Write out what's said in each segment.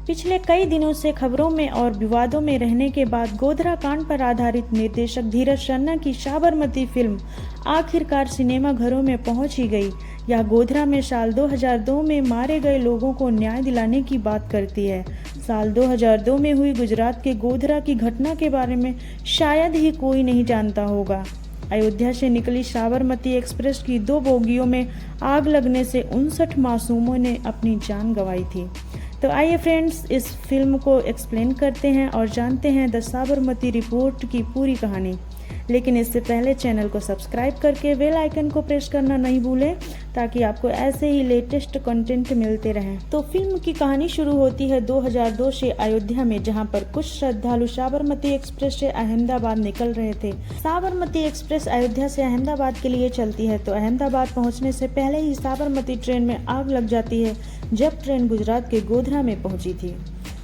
पिछले कई दिनों से खबरों में और विवादों में रहने के बाद गोधरा कांड पर आधारित निर्देशक धीरज शर्मा की साबरमती फिल्म आखिरकार सिनेमा घरों में पहुंच ही गई। यह गोधरा में साल 2002 में मारे गए लोगों को न्याय दिलाने की बात करती है। साल 2002 में हुई गुजरात के गोधरा की घटना के बारे में शायद ही कोई नहीं जानता होगा। अयोध्या से निकली साबरमती एक्सप्रेस की 2 बोगियों में आग लगने से 59 मासूमों ने अपनी जान गंवाई थी। तो आइए फ्रेंड्स, इस फिल्म को एक्सप्लेन करते हैं और जानते हैं द साबरमती रिपोर्ट की पूरी कहानी। लेकिन इससे पहले चैनल को सब्सक्राइब करके बेल आइकन को प्रेस करना नहीं भूलें ताकि आपको ऐसे ही लेटेस्ट कंटेंट मिलते रहें। तो फिल्म की कहानी शुरू होती है 2002 से अयोध्या में, जहां पर कुछ श्रद्धालु साबरमती एक्सप्रेस से अहमदाबाद निकल रहे थे। साबरमती एक्सप्रेस अयोध्या से अहमदाबाद के लिए चलती है, तो अहमदाबाद पहुंचने से पहले ही साबरमती ट्रेन में आग लग जाती है जब ट्रेन गुजरात के गोधरा में पहुंची थी।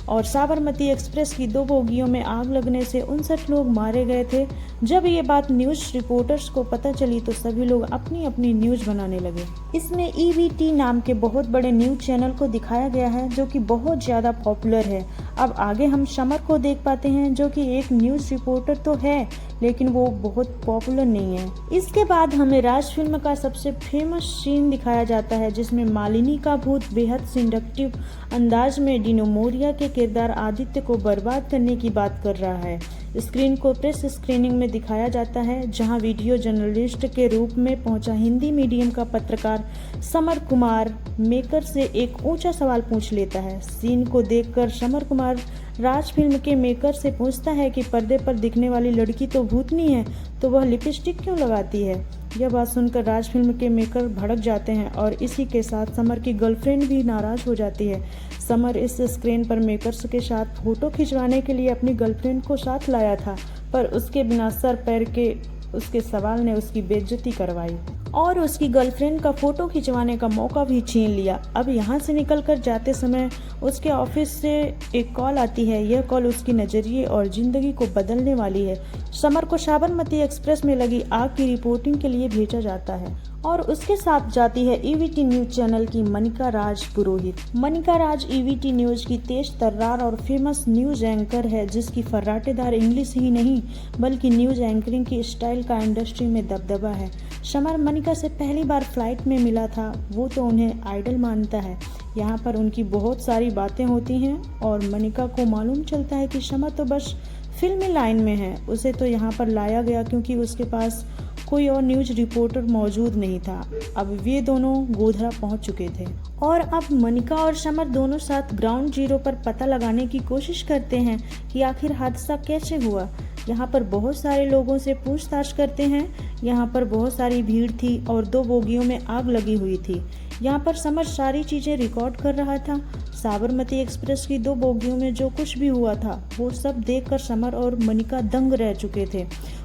और साबरमती एक्सप्रेस की 2 बोगियों में आग लगने से 59 लोग मारे गए थे। जब ये बात न्यूज रिपोर्टर्स को पता चली तो सभी लोग अपनी अपनी न्यूज बनाने लगे। इसमें ईवीटी नाम के बहुत बड़े न्यूज चैनल को दिखाया गया है जो कि बहुत ज्यादा पॉपुलर है। अब आगे हम समर को देख पाते हैं जो कि एक न्यूज रिपोर्टर तो है लेकिन वो बहुत पॉपुलर नहीं है। इसके बाद हमें राज फिल्म का सबसे फेमस सीन दिखाया जाता है जिसमें मालिनी का भूत बेहद सिंडक्टिव अंदाज में डिनो मोरिया के किरदार आदित्य को बर्बाद करने की बात कर रहा है। स्क्रीन को प्रेस स्क्रीनिंग में दिखाया जाता है जहां वीडियो जर्नलिस्ट के रूप में पहुंचा हिंदी मीडियम का पत्रकार समर कुमार मेकर से एक ऊंचा सवाल पूछ लेता है। सीन को देखकर समर कुमार राज फिल्म के मेकर से पूछता है कि पर्दे पर दिखने वाली लड़की तो भूतनी है तो वह लिपस्टिक क्यों लगाती है। यह बात सुनकर राज फिल्म के मेकर भड़क जाते हैं और इसी के साथ समर की गर्लफ्रेंड भी नाराज हो जाती है। समर इस स्क्रीन पर मेकर्स के साथ फोटो खिंचवाने के लिए अपनी गर्लफ्रेंड को साथ लाया था, पर उसके बिना सर पैर के उसके सवाल ने उसकी बेइज्जती करवाई और उसकी गर्लफ्रेंड का फोटो खिंचवाने का मौका भी छीन लिया। अब यहाँ से निकलकर जाते समय उसके ऑफिस से एक कॉल आती है। यह कॉल उसकी नजरिए और जिंदगी को बदलने वाली है। समर को साबरमती एक्सप्रेस में लगी आग की रिपोर्टिंग के लिए भेजा जाता है और उसके साथ जाती है ईवीटी न्यूज चैनल की मनिका राज पुरोहित। मनिका राज ईवीटी न्यूज की तेज तर्रार और फेमस न्यूज एंकर है जिसकी फर्राटेदार इंग्लिश ही नहीं बल्कि न्यूज एंकरिंग की स्टाइल का इंडस्ट्री में दबदबा है। समर मनिका से पहली बार फ्लाइट में मिला था, वो तो उन्हें आइडल मानता है। यहाँ पर उनकी बहुत सारी बातें होती हैं और मनिका को मालूम चलता है कि समर तो बस फिल्मी लाइन में है। उसे तो यहाँ पर लाया गया क्योंकि उसके पास कोई और न्यूज रिपोर्टर मौजूद नहीं था। अब वे दोनों गोधरा पहुंच चुके थे और अब मनिका और समर दोनों साथ ग्राउंड जीरो पर पता लगाने की कोशिश करते हैं कि आखिर हादसा कैसे हुआ। यहाँ पर बहुत सारे लोगों से पूछताछ करते हैं। यहाँ पर बहुत सारी भीड़ थी और 2 बोगियों में आग लगी हुई थी। यहाँ पर समर सारी चीजें रिकॉर्ड कर रहा था। साबरमती एक्सप्रेस की 2 बोगियों में जो कुछ भी हुआ था वो सब देखकर समर और मनिका दंग रह चुके थे।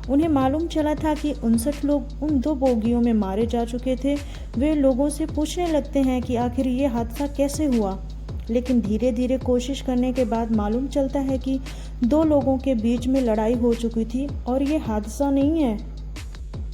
उन्हें मालूम चला था कि 59 लोग उन 2 बोगियों में मारे जा चुके थे। वे लोगों से पूछने लगते हैं कि आखिर ये हादसा कैसे हुआ, लेकिन धीरे धीरे कोशिश करने के बाद मालूम चलता है कि 2 लोगों के बीच में लड़ाई हो चुकी थी और ये हादसा नहीं है,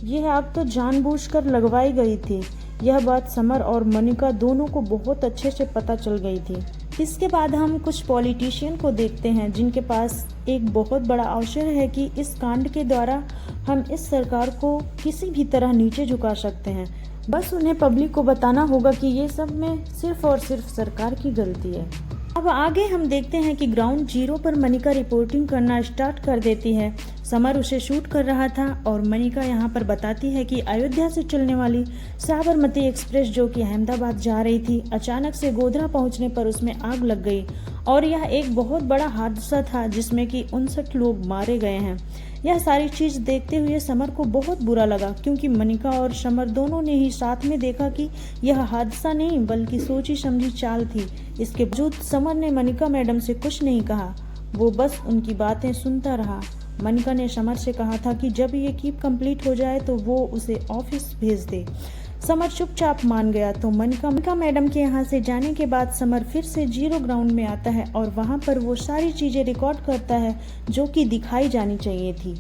यह आग तो जानबूझकर लगवाई गई थी। यह बात समर और मनिका दोनों को बहुत अच्छे से पता चल गई थी। इसके बाद हम कुछ पॉलिटिशियन को देखते हैं जिनके पास एक बहुत बड़ा अवसर है कि इस कांड के द्वारा हम इस सरकार को किसी भी तरह नीचे झुका सकते हैं। बस उन्हें पब्लिक को बताना होगा कि ये सब में सिर्फ और सिर्फ सरकार की गलती है। अब आगे हम देखते हैं कि ग्राउंड जीरो पर मनिका रिपोर्टिंग करना स्टार्ट कर देती है। समर उसे शूट कर रहा था और मनिका यहाँ पर बताती है कि अयोध्या से चलने वाली साबरमती एक्सप्रेस जो कि अहमदाबाद जा रही थी, अचानक से गोधरा पहुँचने पर उसमें आग लग गई और यह एक बहुत बड़ा हादसा था जिसमें कि 59 लोग मारे गए हैं। यह सारी चीज देखते हुए समर को बहुत बुरा लगा क्योंकि मनिका और समर दोनों ने ही साथ में देखा कि यह हादसा नहीं बल्कि सोची समझी चाल थी। इसके बावजूद समर ने मनिका मैडम से कुछ नहीं कहा, वो बस उनकी बातें सुनता रहा। मनिका ने समर से कहा था कि जब ये कीप कंप्लीट हो जाए तो वो उसे ऑफिस भेज दे। समर चुपचाप मान गया। तो मनिका मैडम के यहाँ से जाने के बाद समर फिर से जीरो ग्राउंड में आता है और वहाँ पर वो सारी चीजें रिकॉर्ड करता है जो कि दिखाई जानी चाहिए थी।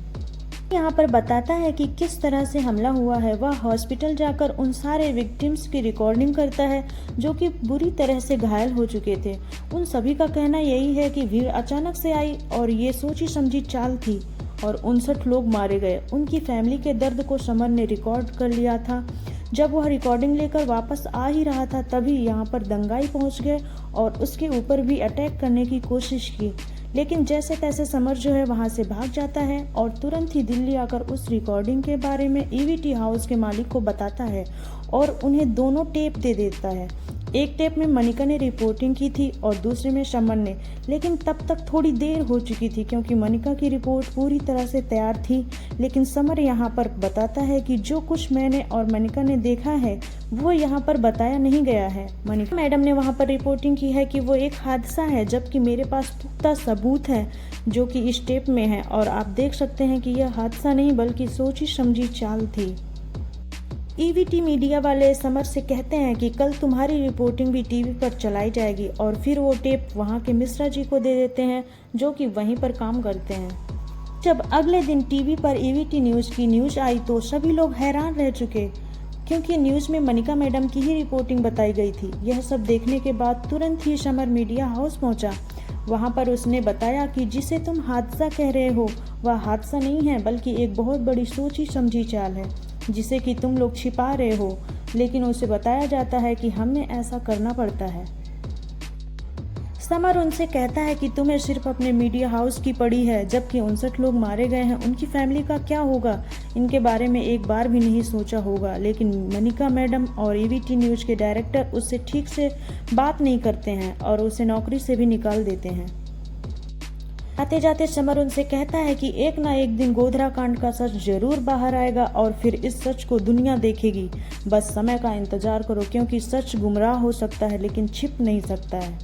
यहाँ पर बताता है कि किस तरह से हमला हुआ है। वह हॉस्पिटल जाकर उन सारे विक्टिम्स की रिकॉर्डिंग करता है जो कि बुरी तरह से घायल हो चुके थे। उन सभी का कहना यही है कि भीड़ अचानक से आई और ये सोची समझी चाल थी और 59 लोग मारे गए। उनकी फैमिली के दर्द को समर ने रिकॉर्ड कर लिया था। जब वह रिकॉर्डिंग लेकर वापस आ ही रहा था तभी यहाँ पर दंगाई पहुँच गए और उसके ऊपर भी अटैक करने की कोशिश की, लेकिन जैसे तैसे समर जो है वहां से भाग जाता है और तुरंत ही दिल्ली आकर उस रिकॉर्डिंग के बारे में ईवीटी हाउस के मालिक को बताता है और उन्हें दोनों टेप दे देता है। एक टेप में मनिका ने रिपोर्टिंग की थी और दूसरे में समर ने, लेकिन तब तक थोड़ी देर हो चुकी थी क्योंकि मनिका की रिपोर्ट पूरी तरह से तैयार थी। लेकिन समर यहाँ पर बताता है कि जो कुछ मैंने और मनिका ने देखा है वो यहाँ पर बताया नहीं गया है। मनिका मैडम ने वहाँ पर रिपोर्टिंग की है कि वो एक हादसा है, जबकि मेरे पास पुख्ता सबूत है जो कि इस टेप में है और आप देख सकते हैं कि यह हादसा नहीं बल्कि सोची समझी चाल थी। ईवीटी मीडिया वाले समर से कहते हैं कि कल तुम्हारी रिपोर्टिंग भी टीवी पर चलाई जाएगी और फिर वो टेप वहाँ के मिश्रा जी को दे देते हैं जो कि वहीं पर काम करते हैं। जब अगले दिन टीवी पर ईवीटी न्यूज़ की न्यूज़ आई तो सभी लोग हैरान रह चुके क्योंकि न्यूज़ में मनिका मैडम की ही रिपोर्टिंग बताई गई थी। यह सब देखने के बाद तुरंत ही समर मीडिया हाउस पहुंचा। वहां पर उसने बताया कि जिसे तुम हादसा कह रहे हो वह हादसा नहीं है बल्कि एक बहुत बड़ी सोची समझी चाल है जिसे कि तुम लोग छिपा रहे हो, लेकिन उसे बताया जाता है कि हमें ऐसा करना पड़ता है। समर उनसे कहता है कि तुम्हें सिर्फ अपने मीडिया हाउस की पड़ी है, जबकि 59 लोग मारे गए हैं, उनकी फैमिली का क्या होगा, इनके बारे में एक बार भी नहीं सोचा होगा। लेकिन मनिका मैडम और ईवीटी न्यूज़ के डायरेक्टर उससे ठीक से बात नहीं करते हैं और उसे नौकरी से भी निकाल देते हैं। आते जाते समर उनसे कहता है कि एक ना एक दिन गोधरा कांड का सच जरूर बाहर आएगा और फिर इस सच को दुनिया देखेगी। बस समय का इंतजार करो क्योंकि सच गुमराह हो सकता है लेकिन छिप नहीं सकता है।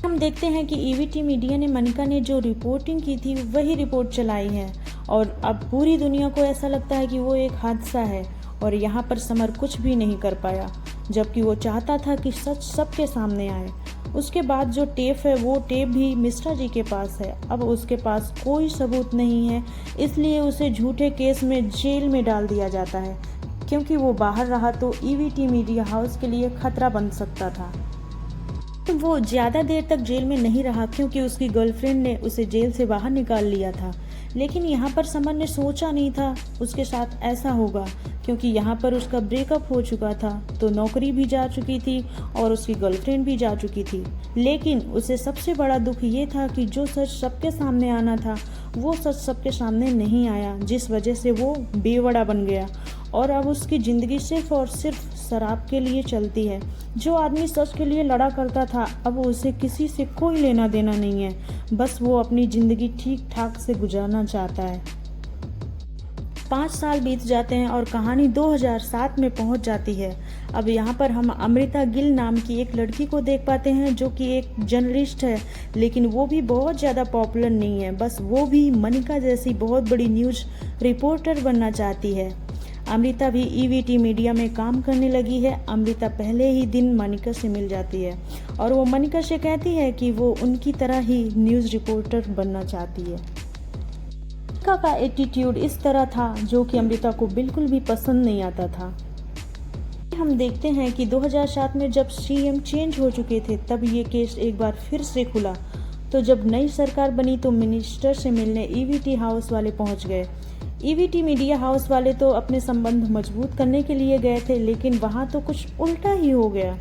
हम देखते हैं कि ईवीटी मीडिया ने मनिका ने जो रिपोर्टिंग की थी वही रिपोर्ट चलाई है और अब पूरी दुनिया को ऐसा लगता है कि वो एक हादसा है और यहाँ पर समर कुछ भी नहीं कर पाया, जबकि वो चाहता था कि सच सबके सामने आए। उसके बाद जो टेप है वो टेप भी मिश्रा जी के पास है। अब उसके पास कोई सबूत नहीं है, इसलिए उसे झूठे केस में जेल में डाल दिया जाता है क्योंकि वो बाहर रहा तो ईवीटी मीडिया हाउस के लिए खतरा बन सकता था। वो ज़्यादा देर तक जेल में नहीं रहा क्योंकि उसकी गर्लफ्रेंड ने उसे जेल से बाहर निकाल लिया था। लेकिन यहाँ पर समर ने सोचा नहीं था उसके साथ ऐसा होगा क्योंकि यहाँ पर उसका ब्रेकअप हो चुका था, तो नौकरी भी जा चुकी थी और उसकी गर्लफ्रेंड भी जा चुकी थी। लेकिन उसे सबसे बड़ा दुख ये था कि जो सच सबके सामने आना था वो सच सबके सामने नहीं आया, जिस वजह से वो बेवड़ा बन गया और अब उसकी ज़िंदगी सिर्फ और सिर्फ शराब के लिए चलती है। जो आदमी सच के लिए लड़ा करता था अब उसे किसी से कोई लेना देना नहीं है, बस वो अपनी ज़िंदगी ठीक ठाक से गुजारना चाहता है। 5 साल बीत जाते हैं और कहानी 2007 में पहुंच जाती है। अब यहाँ पर हम अमृता गिल नाम की एक लड़की को देख पाते हैं जो कि एक जर्नलिस्ट है, लेकिन वो भी बहुत ज़्यादा पॉपुलर नहीं है। बस वो भी मनिका जैसी बहुत बड़ी न्यूज़ रिपोर्टर बनना चाहती है। अमृता भी ईवीटी मीडिया में काम करने लगी है। अमृता पहले ही दिन मनिका से मिल जाती है और वो मनिका से कहती है कि वो उनकी तरह ही न्यूज़ रिपोर्टर बनना चाहती है। मनिका का एटीट्यूड इस तरह था जो कि अमृता को बिल्कुल भी पसंद नहीं आता था। हम देखते हैं कि 2007 में जब सीएम चेंज हो चुके थे तब ये केस एक बार फिर से खुला। तो जब नई सरकार बनी तो मिनिस्टर से मिलने ईवीटी हाउस वाले पहुंच गए। ईवीटी मीडिया हाउस वाले तो अपने संबंध मजबूत करने के लिए गए थे, लेकिन वहां तो कुछ उल्टा ही हो गया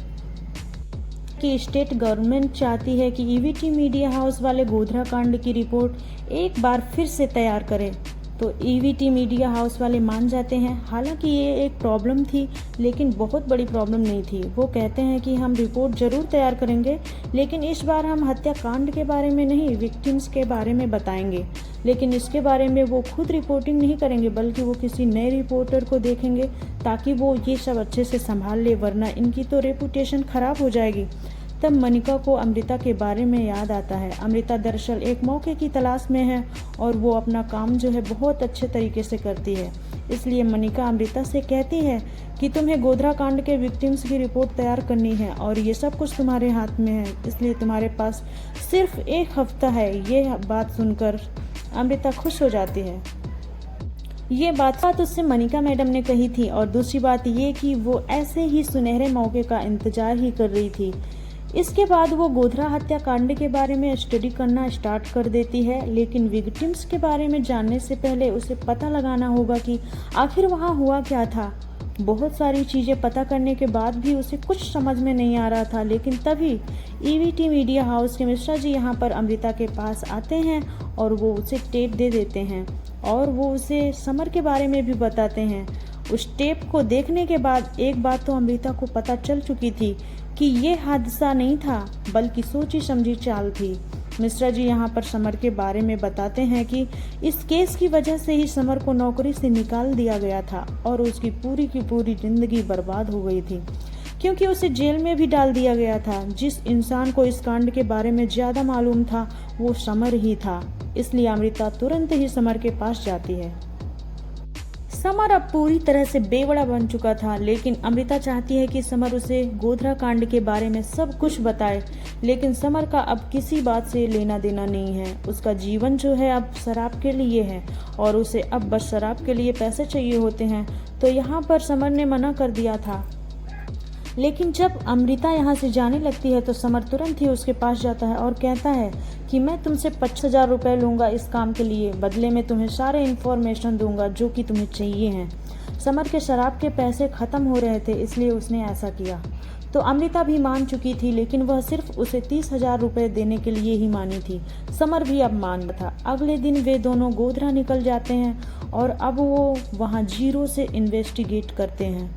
कि स्टेट गवर्नमेंट चाहती है कि ईवीटी मीडिया हाउस वाले गोधरा कांड की रिपोर्ट एक बार फिर से तैयार करें। तो ईवीटी मीडिया हाउस वाले मान जाते हैं। हालांकि ये एक प्रॉब्लम थी लेकिन बहुत बड़ी प्रॉब्लम नहीं थी। वो कहते हैं कि हम रिपोर्ट ज़रूर तैयार करेंगे, लेकिन इस बार हम हत्याकांड के बारे में नहीं, विक्टिम्स के बारे में बताएंगे। लेकिन इसके बारे में वो खुद रिपोर्टिंग नहीं करेंगे बल्कि वो किसी नए रिपोर्टर को देखेंगे ताकि वो ये सब अच्छे से संभाल ले, वरना इनकी तो रेपुटेशन ख़राब हो जाएगी। तब मनिका को अमृता के बारे में याद आता है। अमृता दरअसल एक मौके की तलाश में है और वो अपना काम जो है बहुत अच्छे तरीके से करती है। इसलिए मनिका अमृता से कहती है कि तुम्हें गोधरा कांड के विक्टिम्स की रिपोर्ट तैयार करनी है और ये सब कुछ तुम्हारे हाथ में है, इसलिए तुम्हारे पास सिर्फ 1 हफ्ता है। ये बात सुनकर अमृता खुश हो जाती है। ये बात उससे मनिका मैडम ने कही थी और दूसरी बात ये कि वो ऐसे ही सुनहरे मौके का इंतजार ही कर रही थी। इसके बाद वो गोधरा हत्याकांड के बारे में स्टडी करना स्टार्ट कर देती है, लेकिन विक्टिम्स के बारे में जानने से पहले उसे पता लगाना होगा कि आखिर वहाँ हुआ क्या था। बहुत सारी चीज़ें पता करने के बाद भी उसे कुछ समझ में नहीं आ रहा था, लेकिन तभी ईवीटी मीडिया हाउस के मिश्रा जी यहाँ पर अमृता के पास आते हैं और वो उसे टेप दे देते हैं और वो उसे समर के बारे में भी बताते हैं। उस टेप को देखने के बाद एक बात तो अमृता को पता चल चुकी थी कि ये हादसा नहीं था बल्कि सोची समझी चाल थी। मिश्रा जी यहाँ पर समर के बारे में बताते हैं कि इस केस की वजह से ही समर को नौकरी से निकाल दिया गया था और उसकी पूरी की पूरी जिंदगी बर्बाद हो गई थी, क्योंकि उसे जेल में भी डाल दिया गया था। जिस इंसान को इस कांड के बारे में ज्यादा मालूम था वो समर ही था। इसलिए अमृता तुरंत ही समर के पास जाती है। समर अब पूरी तरह से बेवड़ा बन चुका था, लेकिन अमृता चाहती है कि समर उसे गोधरा कांड के बारे में सब कुछ बताए, लेकिन समर का अब किसी बात से लेना देना नहीं है। उसका जीवन जो है अब शराब के लिए है और उसे अब बस शराब के लिए पैसे चाहिए होते हैं। तो यहाँ पर समर ने मना कर दिया था, लेकिन जब अमृता यहाँ से जाने लगती है तो समर तुरंत ही उसके पास जाता है और कहता है कि मैं तुमसे 50,000 रुपये लूँगा इस काम के लिए, बदले में तुम्हें सारे इन्फॉर्मेशन दूंगा जो कि तुम्हें चाहिए हैं। समर के शराब के पैसे ख़त्म हो रहे थे, इसलिए उसने ऐसा किया। तो अमृता भी मान चुकी थी, लेकिन वह सिर्फ उसे 30,000 रुपये देने के लिए ही मानी थी। समर भी अब मान था। अगले दिन वे दोनों गोधरा निकल जाते हैं और अब वो वहाँ जीरो से इन्वेस्टिगेट करते हैं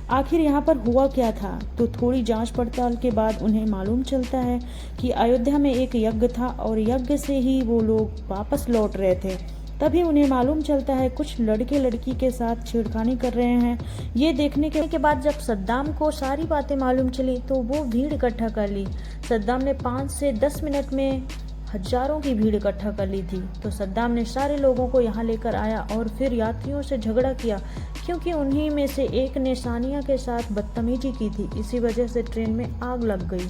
आखिर यहाँ पर हुआ क्या था। तो थोड़ी जांच पड़ताल के बाद उन्हें मालूम चलता है कि अयोध्या में एक यज्ञ था और यज्ञ से ही वो लोग वापस लौट रहे थे। तभी उन्हें मालूम चलता है कुछ लड़के लड़की के साथ छेड़खानी कर रहे हैं। ये देखने के बाद जब सद्दाम को सारी बातें मालूम चली तो वो भीड़ इकट्ठा कर ली। सद्दाम ने 5 से 10 मिनट में हजारों की भीड़ इकट्ठा कर ली थी। तो सद्दाम ने सारे लोगों को यहाँ लेकर आया और फिर यात्रियों से झगड़ा किया, क्योंकि उन्हीं में से एक ने सानिया के साथ बदतमीजी की थी। इसी वजह से ट्रेन में आग लग गई।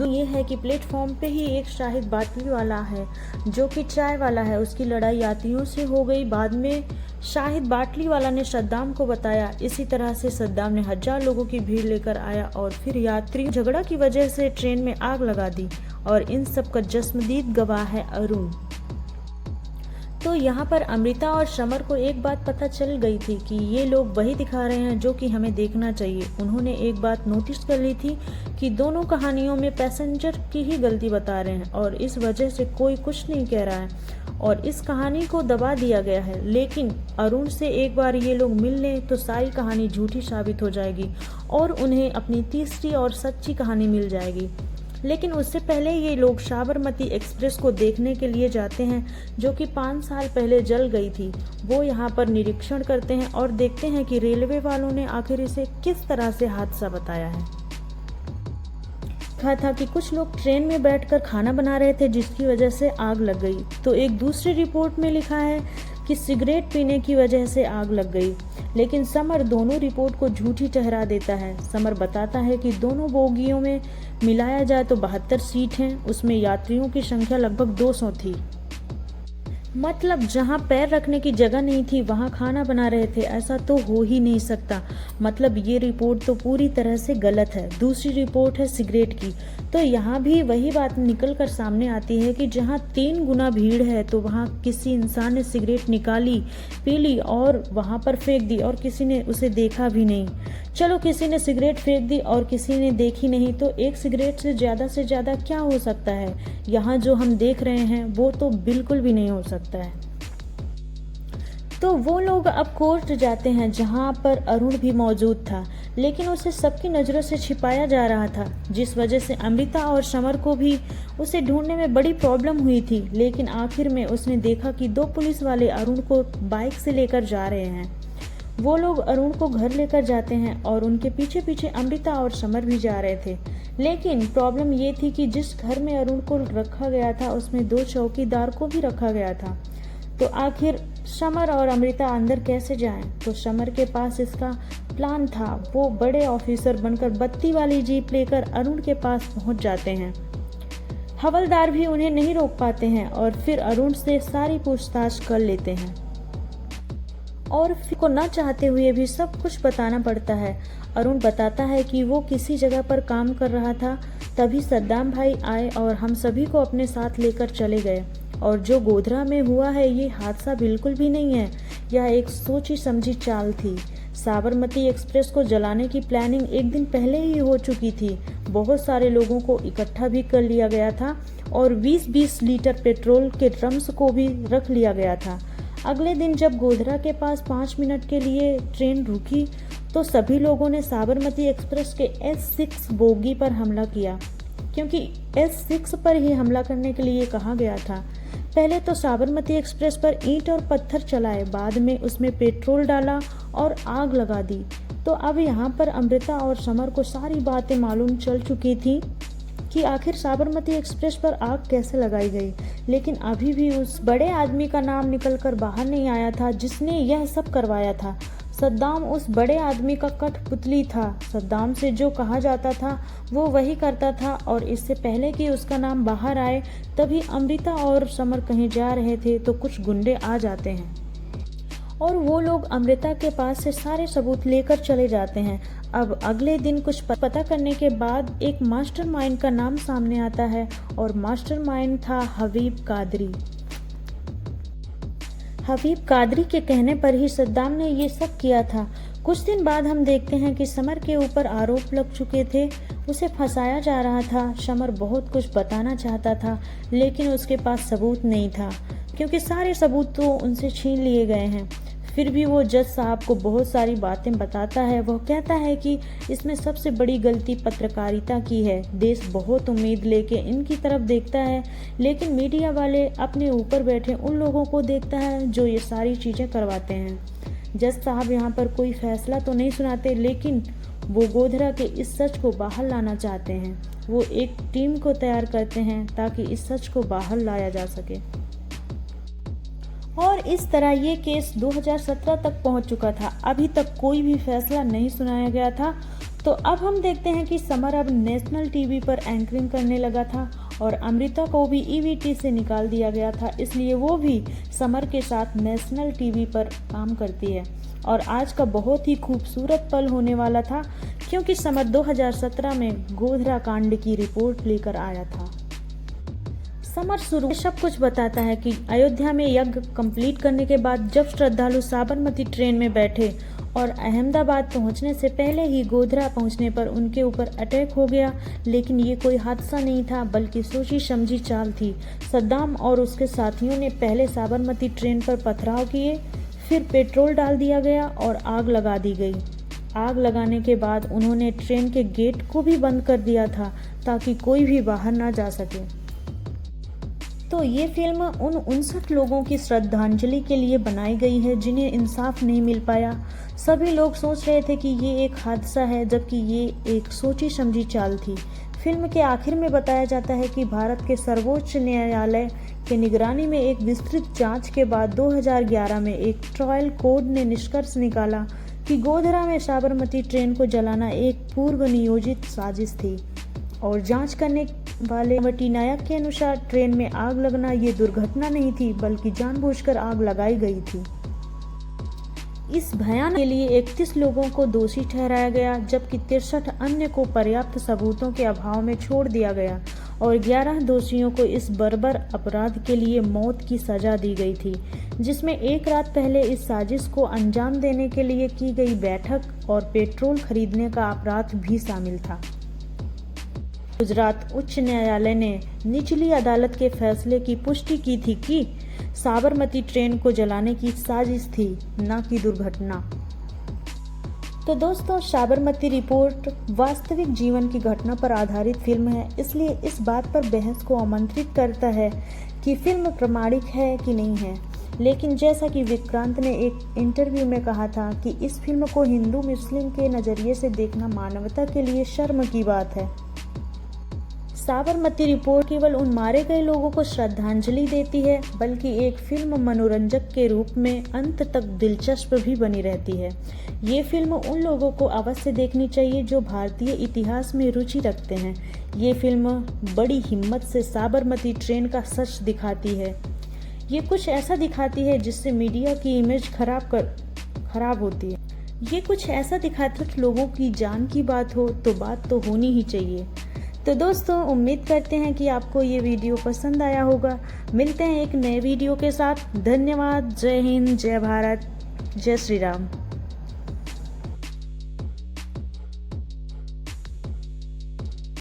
ये है कि प्लेटफॉर्म पे ही एक शाहिद बाटली वाला है जो कि चाय वाला है, उसकी लड़ाई यात्रियों से हो गई। बाद में शाहिद बाटली वाला ने सद्दाम को बताया। इसी तरह से सद्दाम ने 1000 लोगों की भीड़ लेकर आया और फिर यात्री झगड़ा की वजह से ट्रेन में आग लगा दी। और इन सब का चश्मदीद गवाह है अरुण। तो यहाँ पर अमृता और समर को एक बात पता चल गई थी कि ये लोग वही दिखा रहे हैं जो कि हमें देखना चाहिए। उन्होंने एक बात नोटिस कर ली थी कि दोनों कहानियों में पैसेंजर की ही गलती बता रहे हैं और इस वजह से कोई कुछ नहीं कह रहा है और इस कहानी को दबा दिया गया है। लेकिन अरुण से एक बार ये लोग मिल लें तो सारी कहानी झूठी साबित हो जाएगी और उन्हें अपनी तीसरी और सच्ची कहानी मिल जाएगी। लेकिन उससे पहले ये लोग साबरमती एक्सप्रेस को देखने के लिए जाते हैं जो कि 5 साल पहले जल गई थी। वो यहाँ पर निरीक्षण करते हैं और देखते हैं कि रेलवे वालों ने आखिर इसे किस तरह से हादसा बताया है। कहा था कि कुछ लोग ट्रेन में बैठकर खाना बना रहे थे जिसकी वजह से आग लग गई। तो एक दूसरी रिपोर्ट में लिखा है कि सिगरेट पीने की वजह से आग लग गई। लेकिन समर दोनों रिपोर्ट को झूठी ठहरा देता है। समर बताता है कि दोनों बोगियों में मिलाया जाए तो 72 सीट हैं, उसमें यात्रियों की संख्या लगभग 200 थी। मतलब जहाँ पैर रखने की जगह नहीं थी वहाँ खाना बना रहे थे, ऐसा तो हो ही नहीं सकता। मतलब ये रिपोर्ट तो पूरी तरह से गलत है। दूसरी रिपोर्ट है सिगरेट की, तो यहाँ भी वही बात निकल कर सामने आती है कि जहाँ 3 गुना भीड़ है तो वहाँ किसी इंसान ने सिगरेट निकाली, पी ली और वहाँ पर फेंक दी और किसी ने उसे देखा भी नहीं। चलो किसी ने सिगरेट फेंक दी और किसी ने देखी नहीं, तो एक सिगरेट से ज़्यादा क्या हो सकता है। यहाँ जो हम देख रहे हैं वो तो बिल्कुल भी नहीं हो सकता है। तो वो लोग अब कोर्ट जाते हैं जहाँ पर अरुण भी मौजूद था, लेकिन उसे सबकी नज़रों से छिपाया जा रहा था, जिस वजह से अमृता और समर को भी उसे ढूंढने में बड़ी प्रॉब्लम हुई थी। लेकिन आखिर में उसने देखा कि 2 पुलिस वाले अरुण को बाइक से लेकर जा रहे हैं। वो लोग अरुण को घर लेकर जाते हैं और उनके पीछे पीछे अमृता और समर भी जा रहे थे। लेकिन प्रॉब्लम ये थी कि जिस घर में अरुण को रखा गया था उसमें 2 चौकीदार को भी रखा गया था। तो आखिर समर और अमृता अंदर कैसे जाएं? तो समर के पास इसका प्लान था। वो बड़े ऑफिसर बनकर बत्ती वाली जीप लेकर अरुण के पास पहुंच जाते हैं। हवलदार भी उन्हें नहीं रोक पाते हैं और फिर अरुण से सारी पूछताछ कर लेते हैं। और फिर को न चाहते हुए भी सब कुछ बताना पड़ता है। अरुण बताता है कि वो किसी जगह पर काम कर रहा था, तभी सद्दाम भाई आए और हम सभी को अपने साथ लेकर चले गए। और जो गोधरा में हुआ है ये हादसा बिल्कुल भी नहीं है, यह एक सोची समझी चाल थी। साबरमती एक्सप्रेस को जलाने की प्लानिंग एक दिन पहले ही हो चुकी थी। बहुत सारे लोगों को इकट्ठा भी कर लिया गया था और 20-20 लीटर पेट्रोल के ड्रम्स को भी रख लिया गया था। अगले दिन जब गोधरा के पास 5 मिनट के लिए ट्रेन रुकी तो सभी लोगों ने साबरमती एक्सप्रेस के S6 बोगी पर हमला किया, क्योंकि S6 पर ही हमला करने के लिए कहा गया था। पहले तो साबरमती एक्सप्रेस पर ईंट और पत्थर चलाए, बाद में उसमें पेट्रोल डाला और आग लगा दी। तो अब यहाँ पर अमृता और समर को सारी बातें मालूम चल चुकी थी कि आखिर साबरमती एक्सप्रेस पर आग कैसे लगाई गई, लेकिन अभी भी उस बड़े आदमी का नाम निकलकर बाहर नहीं आया था जिसने यह सब करवाया था। सद्दाम उस बड़े आदमी का कठपुतली था। सद्दाम से जो कहा जाता था वो वही करता था और इससे पहले कि उसका नाम बाहर आए तभी अमृता और समर कहीं जा रहे थे तो कुछ गुंडे आ जाते हैं और वो लोग अमृता के पास से सारे सबूत लेकर चले जाते हैं। अब अगले दिन कुछ पता करने के बाद एक मास्टरमाइंड का नाम सामने आता है और मास्टरमाइंड था हबीब कादरी। हबीब कादरी के कहने पर ही सद्दाम ने ये सब किया था। कुछ दिन बाद हम देखते हैं कि समर के ऊपर आरोप लग चुके थे, उसे फंसाया जा रहा था। समर बहुत कुछ बताना चाहता था लेकिन उसके पास सबूत नहीं था, क्योंकि सारे सबूत तो उनसे छीन लिए गए हैं। फिर भी वो जज साहब को बहुत सारी बातें बताता है। वह कहता है कि इसमें सबसे बड़ी गलती पत्रकारिता की है। देश बहुत उम्मीद लेके इनकी तरफ देखता है, लेकिन मीडिया वाले अपने ऊपर बैठे उन लोगों को देखता है जो ये सारी चीज़ें करवाते हैं। जज साहब यहाँ पर कोई फैसला तो नहीं सुनाते, लेकिन वो गोधरा के इस सच को बाहर लाना चाहते हैं। वो एक टीम को तैयार करते हैं ताकि इस सच को बाहर लाया जा सके। और इस तरह ये केस 2017 तक पहुंच चुका था। अभी तक कोई भी फैसला नहीं सुनाया गया था। तो अब हम देखते हैं कि समर अब नेशनल टीवी पर एंकरिंग करने लगा था और अमृता को भी ईवीटी से निकाल दिया गया था, इसलिए वो भी समर के साथ नेशनल टीवी पर काम करती है। और आज का बहुत ही खूबसूरत पल होने वाला था, क्योंकि समर 2017 में गोधरा कांड की रिपोर्ट लेकर आया था। समर शुरू सब कुछ बताता है कि अयोध्या में यज्ञ कंप्लीट करने के बाद जब श्रद्धालु साबरमती ट्रेन में बैठे और अहमदाबाद पहुंचने से पहले ही गोधरा पहुंचने पर उनके ऊपर अटैक हो गया, लेकिन ये कोई हादसा नहीं था बल्कि सोची समझी चाल थी। सद्दाम और उसके साथियों ने पहले साबरमती ट्रेन पर पथराव किए, फिर पेट्रोल डाल दिया गया और आग लगा दी गई। आग लगाने के बाद उन्होंने ट्रेन के गेट को भी बंद कर दिया था ताकि कोई भी बाहर ना जा सके। तो ये फिल्म उन 59 लोगों की श्रद्धांजलि के लिए बनाई गई है जिन्हें इंसाफ नहीं मिल पाया। सभी लोग सोच रहे थे कि ये एक हादसा है, जबकि ये एक सोची समझी चाल थी। फिल्म के आखिर में बताया जाता है कि भारत के सर्वोच्च न्यायालय के निगरानी में एक विस्तृत जांच के बाद 2011 में एक ट्रायल कोर्ट ने निष्कर्ष निकाला कि गोधरा में साबरमती ट्रेन को जलाना एक पूर्व नियोजित साजिश थी और जांच करने वाले वटी नायक के अनुसार ट्रेन में आग लगना ये दुर्घटना नहीं थी बल्कि जानबूझकर आग लगाई गई थी। इस भयानक के लिए 31 लोगों को दोषी ठहराया गया, जबकि 63 अन्य को पर्याप्त सबूतों के अभाव में छोड़ दिया गया और 11 दोषियों को इस बर्बर अपराध के लिए मौत की सजा दी गई थी, जिसमें एक रात पहले इस साजिश को अंजाम देने के लिए की गई बैठक और पेट्रोल खरीदने का अपराध भी शामिल था। गुजरात उच्च न्यायालय ने निचली अदालत के फैसले की पुष्टि की थी कि साबरमती ट्रेन को जलाने की साजिश थी, न कि दुर्घटना। तो दोस्तों, साबरमती रिपोर्ट वास्तविक जीवन की घटना पर आधारित फिल्म है, इसलिए इस बात पर बहस को आमंत्रित करता है कि फिल्म प्रामाणिक है कि नहीं है। लेकिन जैसा कि विक्रांत ने एक इंटरव्यू में कहा था कि इस फिल्म को हिंदू मुस्लिम के नज़रिए से देखना मानवता के लिए शर्म की बात है। साबरमती रिपोर्ट केवल उन मारे गए लोगों को श्रद्धांजलि देती है, बल्कि एक फिल्म मनोरंजक के रूप में अंत तक दिलचस्प भी बनी रहती है। ये फिल्म उन लोगों को अवश्य देखनी चाहिए जो भारतीय इतिहास में रुचि रखते हैं। ये फिल्म बड़ी हिम्मत से साबरमती ट्रेन का सच दिखाती है। ये कुछ ऐसा दिखाती है जिससे मीडिया की इमेज खराब खराब होती है। ये कुछ ऐसा दिखाता कि लोगों की जान की बात हो तो बात तो होनी ही चाहिए। तो दोस्तों, उम्मीद करते हैं कि आपको ये वीडियो पसंद आया होगा। मिलते हैं एक नए वीडियो के साथ। धन्यवाद। जय हिंद, जय भारत, जय श्री राम।